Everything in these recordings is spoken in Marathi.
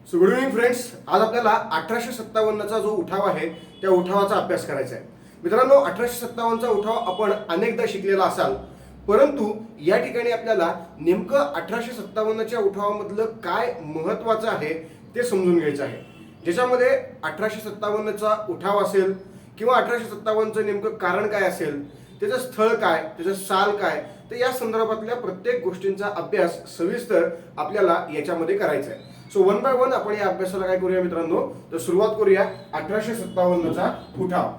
So good evening friends. आज आपल्याला 1857चा जो उठाव आहे त्या उठावाचा अभ्यास करायचा आहे. मित्रांनो, 1857चा उठाव आपण अनेकदा शिकलेला असाल, परंतु या ठिकाणी आपल्याला नेमकं 1857च्या उठावामधलं काय महत्त्वाचं आहे ते समजून घ्यायचं आहे. ज्याच्यामध्ये 1857चा उठाव असेल किंवा 1857चं नेमकं कारण काय असेल, त्याचं स्थळ काय, त्याचं साल काय, तर या संदर्भातल्या प्रत्येक गोष्टींचा अभ्यास सविस्तर आपल्याला याच्यामध्ये करायचा आहे. सो वन बाय वन आपण या अभ्यासाला काय करूया मित्रांनो, तर सुरुवात करूया 1857चा उठाव.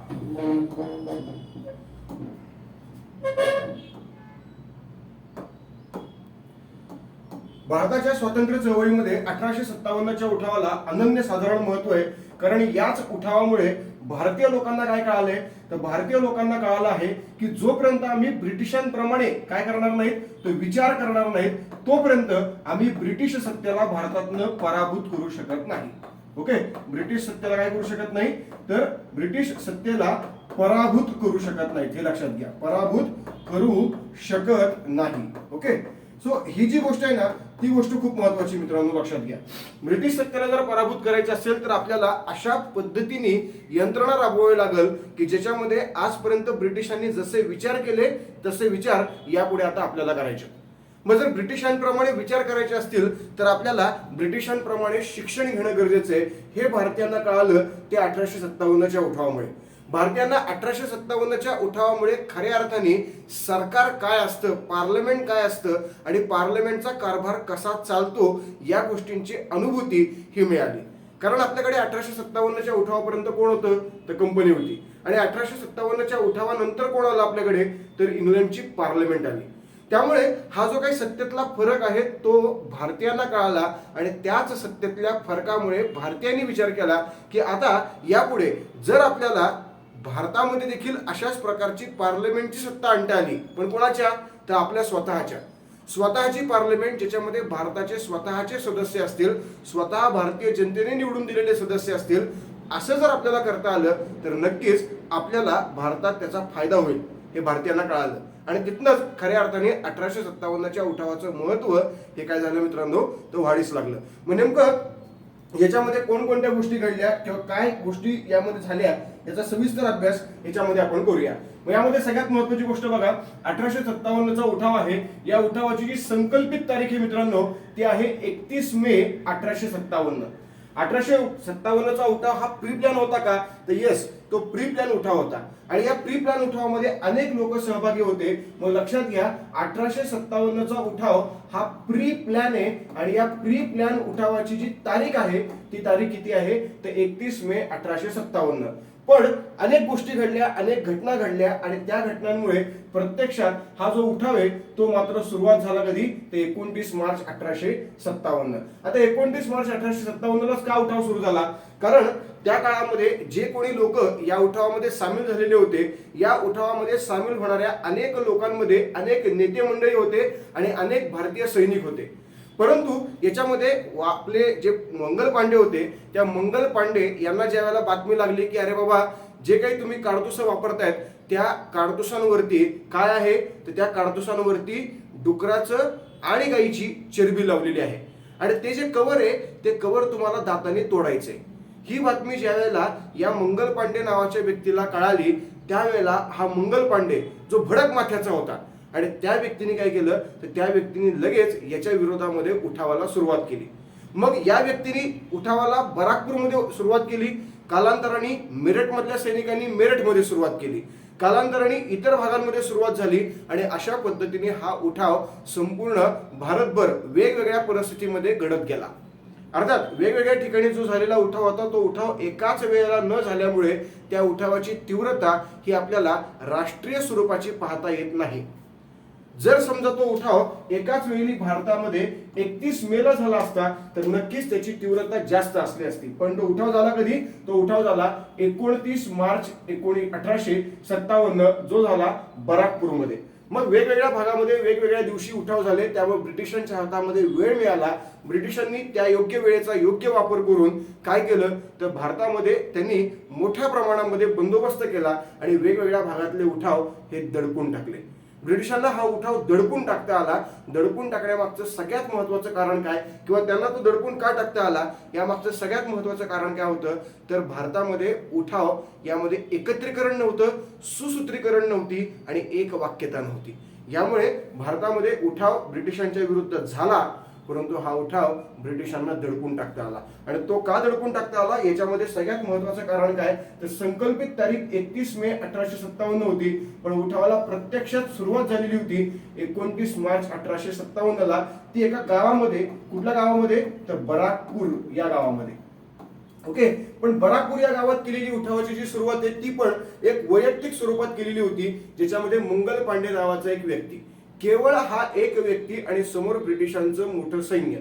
भारताच्या स्वातंत्र्य चळवळीमध्ये 1857च्या उठावाला अनन्यसाधारण महत्व आहे. कारण याच उठावामुळे भारतीय लोकांना काय कळाले, तर भारतीय लोकांना कळालं आहे की जोपर्यंत आम्ही ब्रिटिशांप्रमाणे काय करणार नाहीत, तो विचार करणार नाहीत, तोपर्यंत आम्ही ब्रिटिश सत्तेला भारतातनं पराभूत करू शकत नाही. ओके, ब्रिटिश सत्तेला काय करू शकत नाही, तर ब्रिटिश सत्तेला पराभूत करू शकत नाही. हे लक्षात घ्या, पराभूत करू शकत नाही. ओके, सो ही जी गोष्ट आहे ना, ती गोष्ट खूप महत्वाची मित्रांनो, लक्षात घ्या. ब्रिटिश सत्तेला जर पराभूत करायचे असेल तर आपल्याला अशा पद्धतीने यंत्रणा राबवावी लागेल की ज्याच्यामध्ये आजपर्यंत ब्रिटिशांनी जसे विचार केले तसे विचार यापुढे आता आपल्याला करायचे. मग जर ब्रिटिशांप्रमाणे विचार करायचे असतील तर आपल्याला ब्रिटिशांप्रमाणे शिक्षण घेणं गरजेचं आहे. हे भारतीयांना कळालं ते 1857च्या उठावामुळे. भारतीयांना 1857च्या उठावामुळे खऱ्या अर्थाने सरकार काय असतं, पार्लमेंट काय असतं आणि पार्लमेंटचा कारभार कसा चालतो या गोष्टींची अनुभूती ही मिळाली. कारण आपल्याकडे 1857च्या उठावापर्यंत कोण होतं, तर कंपनी होती. आणि 1857च्या उठावानंतर कोण आलं आपल्याकडे, तर इंग्लंडची पार्लमेंट आली. त्यामुळे हा जो काही सत्तेतला फरक आहे तो भारतीयांना कळाला आणि त्याच सत्तेतल्या फरकामुळे भारतीयांनी विचार केला की आता यापुढे जर आपल्याला भारतामध्ये देखील अशाच प्रकारची पार्लमेंटची सत्ता आणता आली, पण कोणाच्या, तर आपल्या स्वतःची पार्लमेंट, ज्याच्यामध्ये भारताचे स्वतःचे सदस्य असतील, स्वतः भारतीय जनतेने निवडून दिलेले सदस्य असतील, असं जर आपल्याला करता आलं तर नक्कीच आपल्याला भारतात त्याचा फायदा होईल. हे भारतीयांना कळालं आणि तिथनंच खऱ्या अर्थाने 1857च्या उठावाचं महत्व हे काय झालं मित्रांनो, तर वाढीस लागलं. मग नेमकं याच्यामध्ये कोणकोणत्या गोष्टी घडल्या किंवा काय गोष्टी यामध्ये झाल्या याचा सविस्तर अभ्यास याच्यामध्ये आपण करूया. मग यामध्ये सगळ्यात महत्त्वाची गोष्ट बघा, 1857चा उठाव आहे. या उठावाची जी संकल्पित तारीख आहे मित्रांनो, ती आहे 31 मे 1857. 1857चा उठाव हा प्री प्लॅन होता का, तर येस, तो प्री प्लॅन उठाव होता. आणि या प्री प्लॅन उठावामध्ये अनेक लोक सहभागी होते. मग लक्षात घ्या, 1857चा उठाव हा प्री प्लॅन आहे आणि या प्री प्लॅन उठावाची जी तारीख आहे ती तारीख किती आहे, तर 31 मे 1857. पण अनेक गोष्टी घडल्या, अनेक घटना घडल्या आणि त्या घटनांमुळे प्रत्यक्षात हा जो उठाव आहे तो मात्र सुरुवात झाला कधी, ते 29 मार्च 1857. आता 29 मार्च 1857लाच का उठाव सुरू झाला, कारण त्या काळामध्ये जे कोणी लोक या उठावामध्ये सामील झालेले होते, या उठावामध्ये सामील होणाऱ्या अनेक लोकांमध्ये अनेक नेते मंडळी होते आणि अनेक भारतीय सैनिक होते. परंतु याच्यामध्ये आपले जे मंगल पांडे होते, त्या मंगल पांडे यांना ज्या वेळेला बातमी लागली की अरे बाबा, जे काही तुम्ही काडतुसं वापरतायत त्या काडतुसांवरती काय आहे, तर त्या काडतुसांवरती डुकराचं आणि गाईची चरबी लावलेली आहे आणि ते जे कव्हर आहे ते कव्हर तुम्हाला दाताने तोडायचंय. ही बातमी ज्या वेळेला या मंगल पांडे नावाच्या व्यक्तीला कळाली, त्यावेळेला हा मंगल पांडे जो भडक माथ्याचा होता आणि त्या व्यक्तीने काय केलं, तर त्या व्यक्तीने लगेच याच्या विरोधामध्ये उठावाला सुरुवात केली. मग या व्यक्तीने उठावाला बराकपूरमध्ये सुरुवात केली. कालांतराने मेरठमधल्या सैनिकांनी मेरठमध्ये सुरुवात केली. कालांतराने इतर भागांमध्ये सुरुवात झाली आणि अशा पद्धतीने हा उठाव संपूर्ण भारतभर वेगवेगळ्या परिस्थितीमध्ये घडत गेला. अर्थात वेगवेगळ्या ठिकाणी जो झालेला उठाव होता तो उठाव एकाच वेळेला न झाल्यामुळे त्या उठावाची तीव्रता ही आपल्याला राष्ट्रीय स्वरूपाची पाहता येत नाही. जर समजा तो उठाव एकाच वेळी भारतामध्ये 31 मेला झाला असता तर नक्कीच त्याची तीव्रता जास्त असली असती. पण तो उठाव झाला कधी, तो उठाव झाला 29 मार्च 1857 जो झाला बराकपूरमध्ये. मग वेगवेगळ्या भागामध्ये वेगवेगळ्या दिवशी उठाव झाले, त्यामुळे ब्रिटिशांच्या हातामध्ये वेळ मिळाला. ब्रिटिशांनी त्या योग्य वेळेचा योग्य वापर करून काय केलं, तर भारतामध्ये त्यांनी मोठ्या प्रमाणामध्ये बंदोबस्त केला आणि वेगवेगळ्या भागातले उठाव हे दडपून टाकले. ब्रिटिशांना हा उठाव दडपून टाकता आला. दडपून टाकण्यामागचं सगळ्यात महत्वाचं कारण काय, किंवा त्यांना तो दडपून का टाकता आला यामागचं सगळ्यात महत्वाचं कारण काय होतं, तर भारतामध्ये उठाव यामध्ये एकत्रीकरण नव्हतं, सुसूत्रीकरण नव्हती आणि एक वाक्यता नव्हती. यामुळे भारतामध्ये उठाव ब्रिटिशांच्या विरुद्ध झाला, परंतु हा उठाव ब्रिटिशांना दडपून टाकता आला. आणि तो का दडपून टाकता आला याच्यामध्ये सगळ्यात महत्वाचं कारण काय, तर संकल्पित तारीख 31 मे 1857 होती, पण उठावाला प्रत्यक्षात सुरुवात झालेली होती 29 मार्च 1857ला. ती एका गावामध्ये, कुठल्या गावामध्ये, तर बराकपूर या गावामध्ये. ओके, पण बराकपूर या गावात केलेली उठावाची जी सुरुवात आहे ती पण एक वैयक्तिक स्वरूपात केलेली होती, ज्याच्यामध्ये मंगल पांडे नावाचा एक व्यक्ती, केवळ हा एक व्यक्ती आणि समोर ब्रिटिशांचं मोठं सैन्य,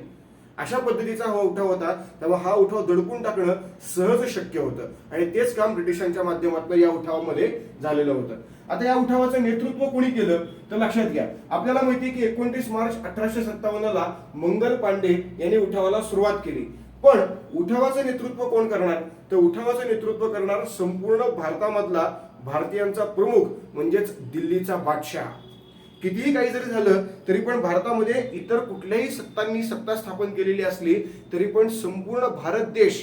अशा पद्धतीचा हा उठाव होता. तेव्हा हा उठाव दडपून टाकणं सहज शक्य होतं आणि तेच काम ब्रिटिशांच्या माध्यमातून या उठावामध्ये झालेलं होतं. आता या उठावाचं नेतृत्व कोणी केलं तर लक्षात घ्या, आपल्याला माहिती की 29 मार्च 1857ला मंगल पांडे यांनी उठावाला सुरुवात केली. पण उठावाचं नेतृत्व कोण करणार, तर उठावाचं नेतृत्व करणार संपूर्ण भारतामधला भारतीयांचा प्रमुख म्हणजेच दिल्लीचा बादशाह. कितीही काही जरी झालं तरी पण भारतामध्ये इतर कुठल्याही सत्तांनी सत्ता स्थापन केलेली असली तरी पण संपूर्ण भारत देश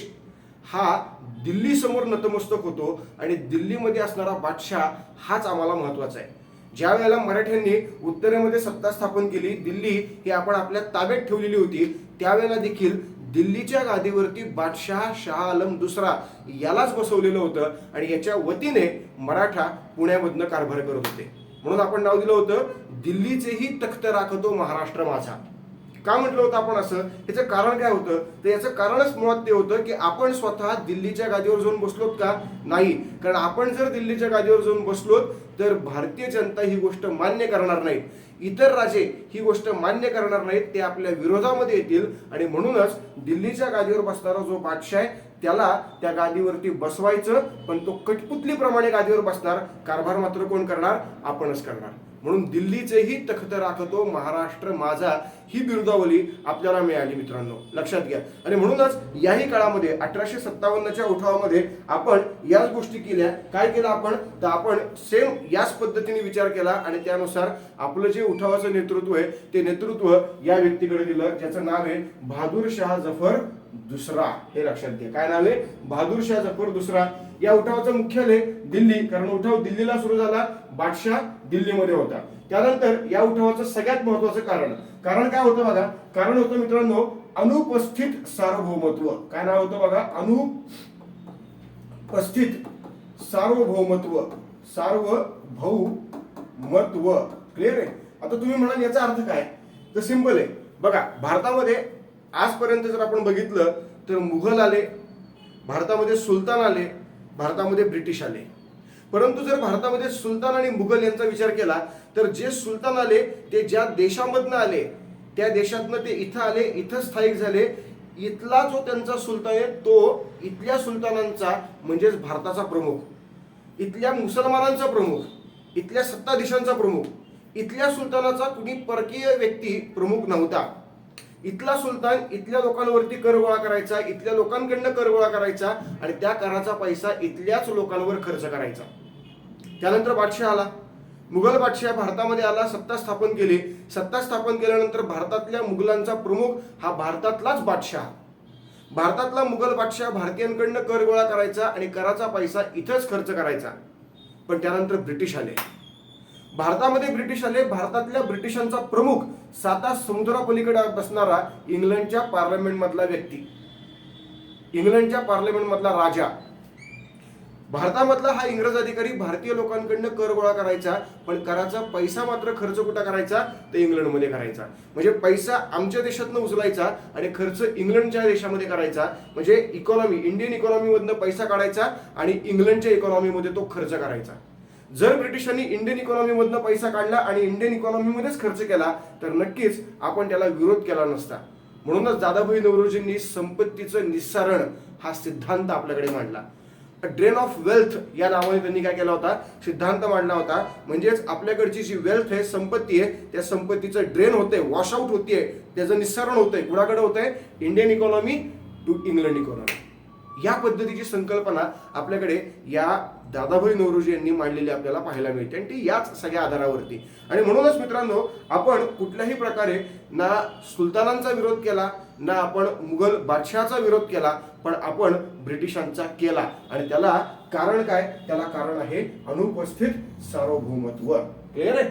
हा दिल्ली समोर नतमस्तक होतो आणि दिल्लीमध्ये असणारा बादशाह हाच आम्हाला महत्वाचा आहे. ज्या वेळेला मराठ्यांनी उत्तरेमध्ये सत्ता स्थापन केली, दिल्ली ही आपण आपल्या ताब्यात ठेवलेली होती, त्यावेळेला देखील दिल्लीच्या गादीवरती बादशाह शाह आलम दुसरा यालाच बसवलेलं होतं आणि याच्या वतीने मराठा पुण्यामधनं कारभार करत होते. म्हणून आपण नाव दिलं होतं दिल्लीचेही तख्त राखतो महाराष्ट्र माझा. का म्हटलं होतं आपण असं, याचं कारण काय होतं, तर याचं कारणच मुळात ते होतं की आपण स्वतः दिल्लीच्या गादीवर जाऊन बसलोत का, नाही. कारण आपण जर दिल्लीच्या गादीवर जाऊन बसलोत तर भारतीय जनता ही गोष्ट मान्य करणार नाहीत, इतर राजे ही गोष्ट मान्य करणार नाहीत, ते आपल्या विरोधामध्ये येतील आणि म्हणूनच दिल्लीच्या गादीवर बसणारा जो बादशाह आहे त्याला त्या गादीवरती बसवायचं, पण तो कठपुतलीप्रमाणे गादीवर बसणार, कारभार मात्र कोण करणार, आपणच करणार. म्हणून दिल्लीचेही तख्त राखतो महाराष्ट्र माझा ही बिरुदावली आपल्याला मिळाली मित्रांनो, लक्षात घ्या. आणि म्हणूनच याही काळामध्ये 1857च्या उठावामध्ये आपण याच गोष्टी केल्या. काय केलं आपण, तर आपण सेम याच पद्धतीने विचार केला आणि त्यानुसार आपलं जे उठावाचं नेतृत्व आहे ते नेतृत्व या व्यक्तीकडे दिलं, ज्याचं नाव आहे बहादूर शाह जफर दुसरा. हे लक्षात घ्या, काय नाव आहे, बहादूर शाह जफर दुसरा. या उठावाचं मुख्यालय दिल्ली, कारण उठाव दिल्लीला सुरू झाला, बादशाह दिल्लीमध्ये होता. त्यानंतर या उठावाचं सगळ्यात महत्वाचं कारण काय होतं बघा, कारण होतं मित्रांनो अनुपस्थित सार्वभौमत्व. काय नाव होतं बघा, अनुपस्थित सार्वभौमत्व. सार्वभौमत्व क्लिअर आहे. आता तुम्ही म्हणाल याचा अर्थ काय, तर सिंपल आहे बघा. भारतामध्ये आजपर्यंत जर आपण बघितलं तर मुघल आले, भारतामध्ये सुलतान आले, भारतामध्ये ब्रिटिश आले. परंतु जर भारतामध्ये सुलतान आणि मुघल यांचा विचार केला तर जे सुलतान आले ते ज्या देशामधनं आले त्या देशातनं ते इथं आले, इथं स्थायिक झाले. इथला जो त्यांचा सुलतान आहे तो इथल्या सुलतानांचा म्हणजेच भारताचा प्रमुख, इथल्या मुसलमानांचा प्रमुख, इथल्या सत्ताधीशांचा प्रमुख. इथल्या सुलतानाचा कुणी परकीय व्यक्ती प्रमुख नव्हता. इथला सुलतान इथल्या लोकांवरती कर गोळा करायचा, इथल्या लोकांकडनं कर गोळा करायचा आणि त्या कराचा पैसा इथल्याच लोकांवर खर्च करायचा. त्यानंतर बादशाह आला, मुघल बादशाह भारतामध्ये आला, सत्ता स्थापन केली. सत्ता स्थापन केल्यानंतर भारतातल्या मुघलांचा प्रमुख हा भारतातलाच बादशाह, भारतातला मुघल बादशाह भारतीयांकडनं कर गोळा करायचा आणि कराचा पैसा इथंच खर्च करायचा. पण त्यानंतर ब्रिटिश आले, भारतामध्ये ब्रिटिश आले. भारतातल्या ब्रिटिशांचा प्रमुख साता समुद्रापलीकडे बसणारा इंग्लंडच्या पार्लमेंट मधला व्यक्ती, इंग्लंडच्या पार्लमेंट मधला राजा. भारतामधला हा इंग्रज अधिकारी भारतीय लोकांकडनं कर गोळा करायचा, पण कराचा पैसा मात्र खर्च कुठं करायचा, तर इंग्लंडमध्ये करायचा. म्हणजे पैसा आमच्या देशातनं उचलायचा आणि खर्च इंग्लंडच्या देशामध्ये करायचा. म्हणजे इकॉनॉमी, इंडियन इकॉनॉमीमधनं पैसा काढायचा आणि इंग्लंडच्या इकॉनॉमीमध्ये तो खर्च करायचा. जर ब्रिटिशांनी इंडियन इकॉनॉमीमधनं पैसा काढला आणि इंडियन इकॉनॉमीमध्येच खर्च केला तर नक्कीच आपण त्याला विरोध केला नसता. म्हणूनच दादाभाई नौरोजींनी संपत्तीचं निस्सारण हा सिद्धांत आपल्याकडे मांडला. ड्रेन ऑफ वेल्थ या नावाने त्यांनी काय केला होता, सिद्धांत मांडला होता. म्हणजेच आपल्याकडची जी वेल्थ आहे, संपत्ती आहे, त्या संपत्तीचं ड्रेन होतंय, वॉशआउट होतीये, त्याचं निस्सारण होतंय. कुणाकडे होतंय, Indian economy to England economy. या पद्धतीची संकल्पना आपल्याकडे या दादाभाई नौरोजी यांनी मांडलेली आपल्याला पाहायला मिळते आणि ती याच सगळ्या आधारावरती. आणि म्हणूनच मित्रांनो, आपण कुठल्याही प्रकारे ना सुलतानांचा विरोध केला, ना आपण मुघल बादशहाचा विरोध केला, पण आपण ब्रिटिशांचा केला. आणि त्याला कारण काय? त्याला कारण आहे अनुपस्थित सार्वभौमत्व. क्लिअर आहे?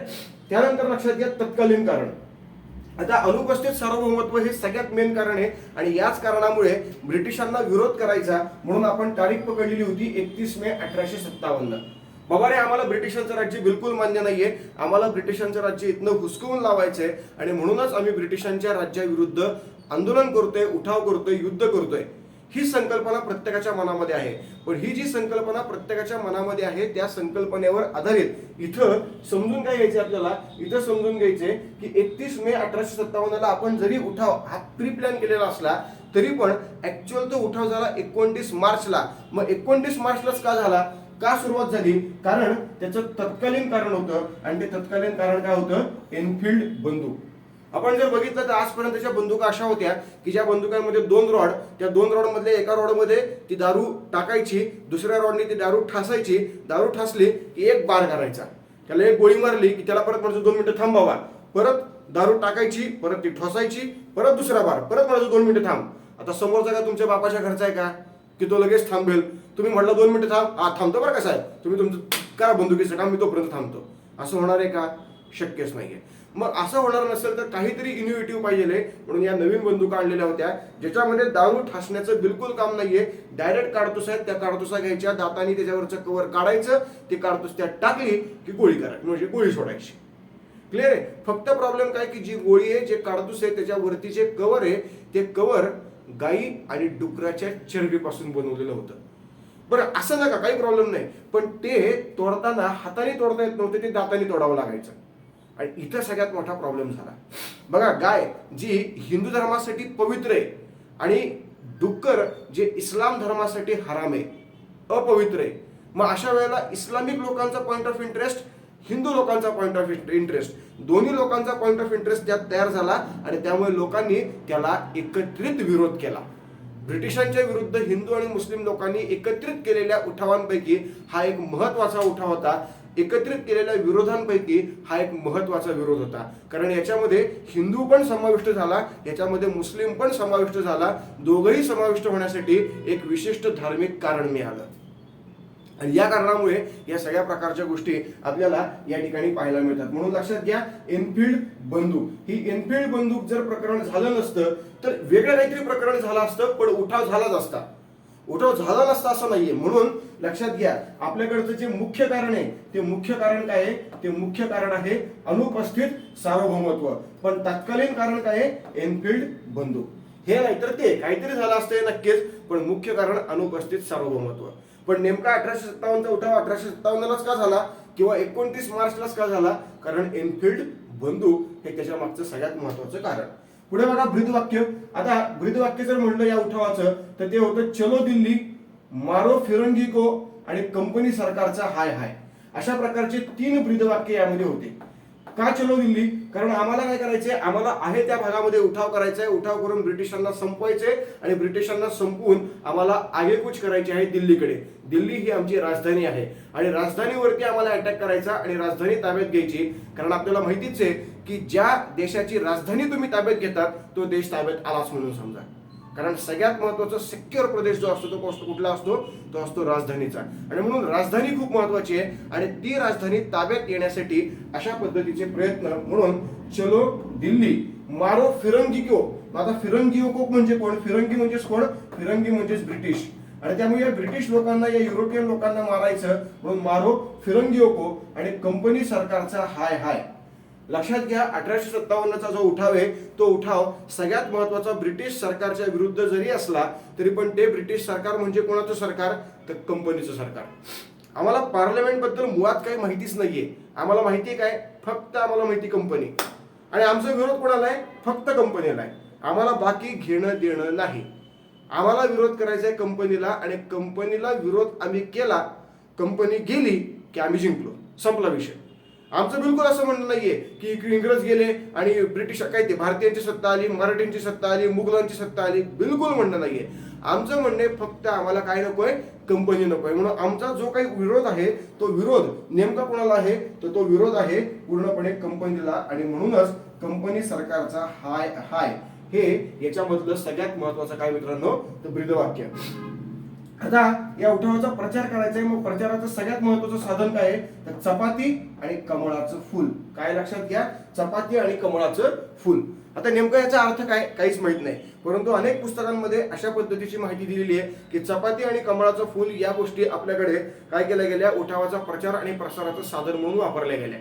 त्यानंतर लक्षात घ्या तत्कालीन कारण. आता अनुपस्थित सार्वभौमत्व हे सगळ्यात मेन कारण आहे आणि याच कारणामुळे ब्रिटिशांना विरोध करायचा म्हणून आपण तारीख पकडलेली होती 31 मे 1857. बाबा रे, आम्हाला ब्रिटिशांचं राज्य बिलकुल मान्य नाहीये, आम्हाला ब्रिटिशांचं राज्य इथनं हुसकवून लावायचंय आणि म्हणूनच आम्ही ब्रिटिशांच्या राज्याविरुद्ध आंदोलन करतोय, उठाव करतोय, युद्ध करतोय. ही संकल्पना प्रत्येकाच्या मनामध्ये आहे. पण ही जी संकल्पना प्रत्येकाच्या मनामध्ये आहे त्या संकल्पनेवर आधारित इथं समजून काय घ्यायचे आपल्याला? इथं समजून घ्यायचे की 31 मे 1857 आपण जरी उठाव हा प्री प्लॅन केलेला असला तरी पण ऍक्च्युअल तो उठाव झाला 29 मार्चला. मग 29 मार्चलाच का झाला? का सुरुवात झाली? कारण त्याचं तत्कालीन कारण होतं आणि ते तत्कालीन कारण काय होतं? एनफिल्ड बंदूक. आपण जर बघितलं तर आजपर्यंतच्या बंदुका अशा होत्या की ज्या बंदुकांमध्ये 2 रॉड, त्या 2 रॉड मधल्या एका रॉड मध्ये ती दारू टाकायची, दुसऱ्या रॉडने ती दारू ठासायची, दारू ठासली की एक बार करायचा, त्याला एक गोळी मारली की त्याला परत म्हणायचं 2 मिनिटं थांबावा, परत दारू टाकायची, परत ती ठोसायची, परत दुसरा बार, परत म्हणायचं 2 मिनिटं थांब. आता समोरचा का तुमच्या बापाच्या घरचा आहे का की तो लगेच थांबेल? तुम्ही म्हटलं 2 मिनिटं थांब, हा थांबतो बरं कसं आहे, तुम्ही तुमचं करा बंदुकीचं काम, मी तोपर्यंत थांबतो. असं होणार आहे का? शक्यच नाहीये. मग असं होणार नसेल तर काहीतरी इनोव्हेटिव्ह पाहिजे, म्हणून या नवीन बंदुका आणलेल्या होत्या ज्याच्यामध्ये दारू ठासण्याचं बिलकुल काम नाहीये. डायरेक्ट काडतुस आहेत, त्या काडतुसा घ्यायच्या, दाताने त्याच्यावरचं कव्हर काढायचं, ते काडतुस त्यात टाकली की गोळी करायची, म्हणजे गोळी सोडायची. क्लिअर आहे? फक्त प्रॉब्लेम काय की जी गोळी आहे, जे काडतुस आहे, त्याच्यावरती जे कव्हर आहे ते कव्हर गाई आणि डुकराच्या चरबीपासून बनवलेलं होतं. बरं, असं नका, काही प्रॉब्लेम नाही, पण ते तोडताना हाताने तोडता येत नव्हते, ते दाताने तोडावं लागायचं. आणि इथं सगळ्यात मोठा प्रॉब्लेम झाला. बघा, गाय जी हिंदू धर्मासाठी पवित्र आहे आणि डुक्कर जे इस्लाम धर्मासाठी हराम आहे, अपवित्र आहे. मग अशा वेळेला इस्लामिक लोकांचा पॉइंट ऑफ इंटरेस्ट, हिंदू लोकांचा पॉइंट ऑफ इंटरेस्ट, दोन्ही लोकांचा पॉइंट ऑफ इंटरेस्ट त्यात तयार झाला आणि त्यामुळे लोकांनी त्याला एकत्रित विरोध केला. ब्रिटिशांच्या विरुद्ध हिंदू आणि मुस्लिम लोकांनी एकत्रित केलेल्या उठावांपैकी हा एक महत्वाचा उठाव होता. एकत्रित केलेल्या विरोधांपैकी हा एक महत्वाचा विरोध होता, कारण याच्यामध्ये हिंदू पण समाविष्ट झाला, याच्यामध्ये मुस्लिम पण समाविष्ट झाला. दोघंही समाविष्ट होण्यासाठी एक विशिष्ट धार्मिक कारण मिळालं आणि या कारणामुळे या सगळ्या प्रकारच्या गोष्टी आपल्याला या ठिकाणी पाहायला मिळतात. म्हणून लक्षात घ्या, एनफिल्ड बंदूक, ही एनफिल्ड बंदूक जर प्रकरण झालं नसतं तर वेगळं काहीतरी प्रकरण झालं असतं, पण उठाव झालाच असता. उठाव झाला नसता असं नाहीये. म्हणून लक्षात घ्या, आपल्याकडचं जे मुख्य कारण आहे ते मुख्य कारण काय आहे? ते मुख्य कारण आहे अनुपस्थित सार्वभौमत्व. पण तत्कालीन कारण काय आहे? एनफिल्ड बंदूक. हे नाही तर ते काहीतरी झालं असतं नक्कीच, पण मुख्य कारण अनुपस्थित सार्वभौमत्व. पण नेमका 1857चा उठाव 1857लाच का झाला किंवा 29 मार्चलाच का झाला? कारण एनफिल्ड बंदूक हे त्याच्या मागचं सगळ्यात महत्वाचं कारण. पुढे बघा ब्रीदवाक्य. आता ब्रीदवाक्य जर म्हणलं या उठावाचं तर ते होतं चलो दिल्ली, मारो फिरंगी को आणि कंपनी सरकारचा हाय हाय. अशा प्रकारचे 3 ब्रीदवाक्य यामध्ये होते. का चलो दिल्ली? कारण आम्हाला काय करायचंय? आम्हाला आहे त्या भागामध्ये उठाव करायचा आहे, उठाव करून ब्रिटिशांना संपवायचे आणि ब्रिटिशांना संपवून आम्हाला आगेकूच करायची आहे दिल्लीकडे. दिल्ली ही आमची राजधानी आहे आणि राजधानीवरती आम्हाला अटॅक करायचा आणि राजधानी ताब्यात घ्यायची. कारण आपल्याला माहितीच आहे की ज्या देशाची राजधानी तुम्ही ताब्यात घेतात तो देश ताब्यात आलाच म्हणून समजा. कारण सगळ्यात महत्वाचा सिक्युअर प्रदेश जो असतो तो कुठला असतो? तो असतो राजधानीचा. आणि म्हणून राजधानी खूप महत्वाची आहे आणि ती राजधानी ताब्यात येण्यासाठी अशा पद्धतीचे प्रयत्न. म्हणून चलो दिल्ली, मारो फिरंगी को. आता फिरंगी को म्हणजे कोण? फिरंगी म्हणजेच कोण? फिरंगी म्हणजेच ब्रिटिश. आणि त्यामुळे या ब्रिटिश लोकांना, या युरोपियन लोकांना मारायचं म्हणून मारो फिरंगी को आणि कंपनी सरकारचा हाय हाय. लक्षात घ्या, 1857चा जो उठाव आहे तो उठाव सगळ्यात महत्वाचा ब्रिटिश सरकारच्या विरुद्ध जरी असला तरी पण ते ब्रिटिश सरकार म्हणजे कोणाचं सरकार? तर कंपनीचं सरकार. आम्हाला पार्लमेंट बद्दल मुळात काही माहितीच नाहीये. आम्हाला माहिती आहे काय? फक्त आम्हाला माहिती कंपनी. आणि आमचा विरोध कोणाला आहे? फक्त कंपनीला आहे. आम्हाला बाकी घेणं देणं नाही. आम्हाला विरोध करायचा आहे कंपनीला आणि कंपनीला विरोध आम्ही केला, कंपनी गेली की आम्ही जिंकलो, संपला विषय. आमचं बिलकुल असं म्हणणं नाहीये की इंग्रज गेले आणि ब्रिटिश काय ते भारतीयांची सत्ता आली, मराठ्यांची सत्ता आली, मुघलांची सत्ता आली, बिलकुल म्हणणं नाहीये. आमचं म्हणणे फक्त आम्हाला काय नकोय, कंपनी नकोय. म्हणून आमचा जो काही विरोध आहे तो विरोध नेमका कोणाला आहे, तर तो विरोध आहे पूर्णपणे कंपनीला. आणि म्हणूनच कंपनी सरकारचा हाय हाय हे याच्यामधलं सगळ्यात महत्वाचं काय मित्रांनो, तर ब्रीदवाक्य. आता या उठावाचा प्रचार करायचा आहे, मग प्रचाराचं सगळ्यात महत्वाचं साधन काय आहे, तर चपाती आणि कमळाचं फुल. काय लक्षात घ्या, चपाती आणि कमळाचं फुल. आता नेमका याचा अर्थ काय, काहीच माहित नाही, परंतु अनेक पुस्तकांमध्ये अशा पद्धतीची माहिती दिलेली आहे की चपाती आणि कमळाचं फुल या गोष्टी आपल्याकडे काय केल्या गेल्या, उठावाचा प्रचार आणि प्रसाराचं साधन म्हणून वापरल्या गेल्या.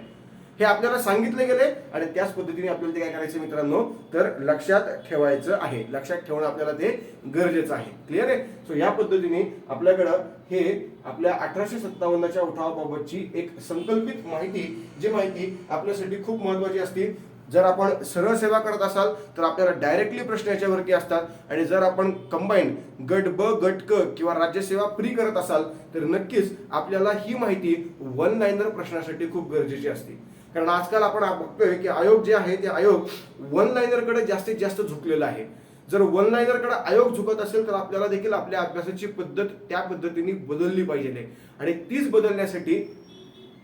हे आपल्याला सांगितले गेले आणि त्याच पद्धतीने आपल्याला ते काय करायचं मित्रांनो, तर लक्षात ठेवायचं आहे. लक्षात ठेवणं आपल्याला ते गरजेचं आहे. क्लिअर आहे. सो या पद्धतीने आपल्याकडं हे आपल्या 1857च्या उठावाबाबतची एक संकल्पित माहिती, जी माहिती आपल्यासाठी खूप महत्वाची असते. जर आपण सरळ सेवा करत असाल तर आपल्याला डायरेक्टली प्रश्न याच्यावरती असतात, आणि जर आपण कंबाईन गट ब गट क किंवा राज्यसेवा प्री करत असाल तर नक्कीच आपल्याला ही माहिती वन लाईनर प्रश्नासाठी खूप गरजेची असते. कारण आजकाल आपण बघतोय की आयोग जे आहे ते आयोग वन लाईनरकडे जास्तीत जास्त झुकलेला आहे. जर वन लाईनरकडे आयोग झुकत असेल तर आपल्याला देखील आपल्या अभ्यासाची पद्धत त्या पद्धतीने बदलली पाहिजे, आणि तीच बदलण्यासाठी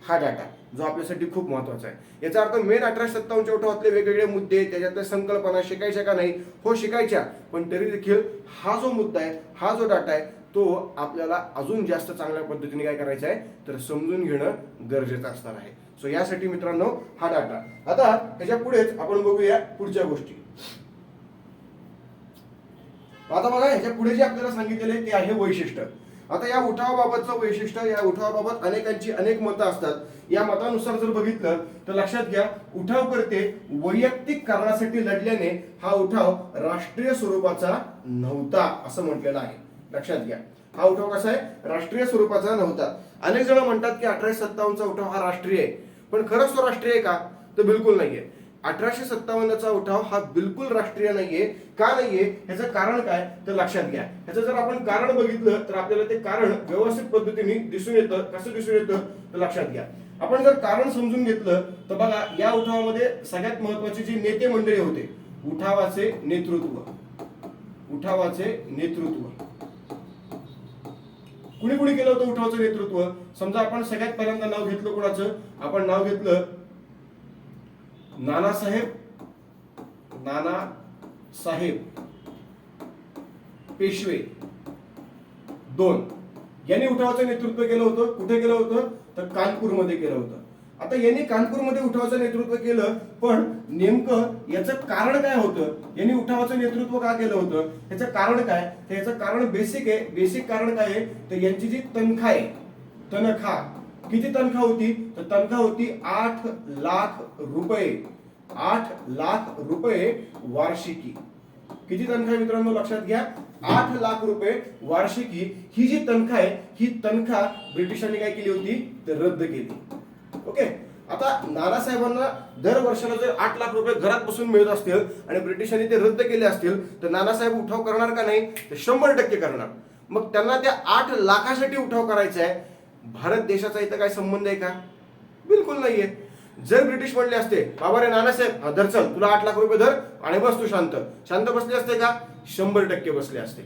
हा डाटा जो आपल्यासाठी खूप महत्वाचा आहे. याचा अर्थ मेन 1857च्या उठावातले वेगवेगळे मुद्दे, त्याच्यातल्या संकल्पना शिकायच्या का नाही, हो शिकायच्या, पण तरी देखील हा जो मुद्दा आहे, हा जो डाटा आहे, तो आपल्याला अजून जास्त चांगल्या पद्धतीने काय करायचा आहे, तर समजून घेणं गरजेचं असणार आहे. सो यासाठी मित्रांनो हा डाटा. आता त्याच्या पुढेच आपण बघूया पुढच्या गोष्टी. आता बघा, ह्याच्या पुढे जे आपल्याला सांगितलेले ते आहे वैशिष्ट्य. आता या उठावाबाबतचं वैशिष्ट्य, या उठावाबाबत अनेकांची अनेक मतं असतात. या मतानुसार जर बघितलं तर लक्षात घ्या, उठावकर्ते वैयक्तिक कारणासाठी लढल्याने हा उठाव राष्ट्रीय स्वरूपाचा नव्हता असं म्हटलेलं आहे. लक्षात घ्या, हा उठाव कसा आहे, राष्ट्रीय स्वरूपाचा नव्हता. अनेक जण म्हणतात की 1857चा उठाव हा राष्ट्रीय आहे, पण खरंच तो राष्ट्रीय आहे का, तर बिलकुल नाहीये. 1857चा उठाव हा बिलकुल राष्ट्रीय नाहीये. का नाहीये, ह्याचं कारण काय, तर लक्षात घ्या. ह्याचं जर आपण कारण बघितलं तर आपल्याला ते कारण व्यवस्थित पद्धतीने दिसून येतं. कसं दिसून येतं, तर लक्षात घ्या. आपण जर कारण समजून घेतलं तर बघा, या उठावामध्ये सगळ्यात महत्वाचे जे नेते मंडळी होते, उठावाचे नेतृत्व कुणी कुणी केलं होतं उठावाचं नेतृत्व. समजा आपण सगळ्यात पहिल्यांदा नाव घेतलं कोणाचं, आपण नाव घेतलं नानासाहेब पेशवे 2 यांनी उठावाचं नेतृत्व केलं होतं. कुठे केलं होतं, तर कानपूरमध्ये केलं होतं. आता यांनी कानपूरमध्ये उठावाचं नेतृत्व केलं, पण नेमकं याचं कारण काय होतं, यांनी उठावाचं नेतृत्व का केलं होतं, याचं कारण काय, तर याचं कारण बेसिक आहे. बेसिक कारण काय आहे, तर यांची जी तनखा आहे, किती तनखा होती, तर तनखा होती 8 लाख रुपये. 8 लाख रुपये वार्षिकी. किती तनखा मित्रांनो, लक्षात घ्या, 8 लाख रुपये वार्षिकी. ही जी तनखा आहे, ही तनखा ब्रिटिशांनी काय केली होती, तर रद्द केली. ओके. आता नानासाहेबांना दर वर्षाला जर 8 लाख रुपये घरात बसून मिळत असतील आणि ब्रिटिशांनी ते रद्द केले असतील तर नानासाहेब उठाव करणार का नाही, तर 100% करणार. मग त्यांना त्या 8 लाखासाठी उठाव करायचा आहे. भारत देशाचा इथं काय संबंध आहे का, बिलकुल नाहीये. जर ब्रिटिश म्हणले असते, बाबा रे नानासाहेब धर, चल तुला 8 लाख रुपये धर आणि बस तू शांत बसले असते का, 100% बसले असते.